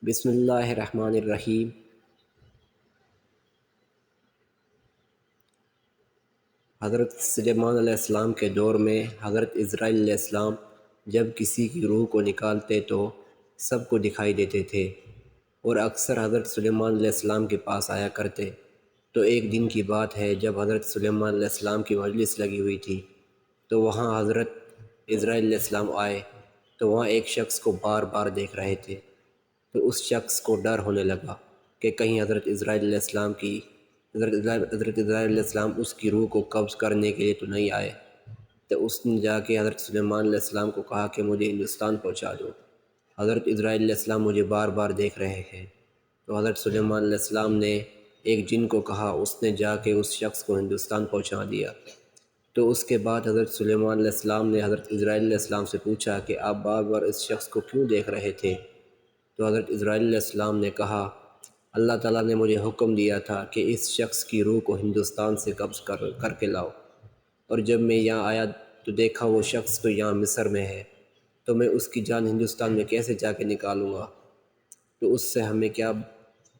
بسم اللہ الرحمن الرحیم۔ حضرت سلیمان علیہ السلام کے دور میں حضرت اسرائیل علیہ السلام جب کسی کی روح کو نکالتے تو سب کو دکھائی دیتے تھے، اور اکثر حضرت سلیمان علیہ السلام کے پاس آیا کرتے۔ تو ایک دن کی بات ہے، جب حضرت سلیمان علیہ السلام کی مجلس لگی ہوئی تھی تو وہاں حضرت اسرائیل علیہ السلام آئے تو وہاں ایک شخص کو بار بار دیکھ رہے تھے۔ تو اس شخص کو ڈر ہونے لگا کہ کہیں حضرت اسرائیل علیہ السلام علیہ السلام اس کی روح کو قبض کرنے کے لیے تو نہیں آئے۔ تو اس نے جا کے حضرت سلیمان علیہ السلام کو کہا کہ مجھے ہندوستان پہنچا دو، حضرت اسرائیل علیہ السلام مجھے بار بار دیکھ رہے ہیں۔ تو حضرت سلیمان علیہ السلام نے ایک جن کو کہا، اس نے جا کے اس شخص کو ہندوستان پہنچا دیا۔ تو اس کے بعد حضرت سلیمان علیہ السلام نے حضرت اسرائیل علیہ السلام سے پوچھا کہ آپ بار بار اس شخص کو کیوں دیکھ رہے تھے؟ تو حضرت اسرائیل علیہ السلام نے کہا، اللہ تعالیٰ نے مجھے حکم دیا تھا کہ اس شخص کی روح کو ہندوستان سے قبض کر کے لاؤ، اور جب میں یہاں آیا تو دیکھا وہ شخص تو یہاں مصر میں ہے، تو میں اس کی جان ہندوستان میں کیسے جا کے نکالوں گا؟ تو اس سے ہمیں کیا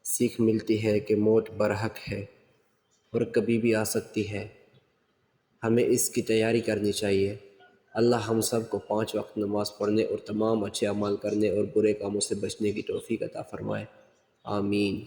سیکھ ملتی ہے کہ موت برحق ہے اور کبھی بھی آ سکتی ہے۔ ہمیں اس کی تیاری کرنی چاہیے۔ اللہ ہم سب کو 5 وقت نماز پڑھنے اور تمام اچھے اعمال کرنے اور برے کاموں سے بچنے کی توفیق عطا فرمائے، آمین۔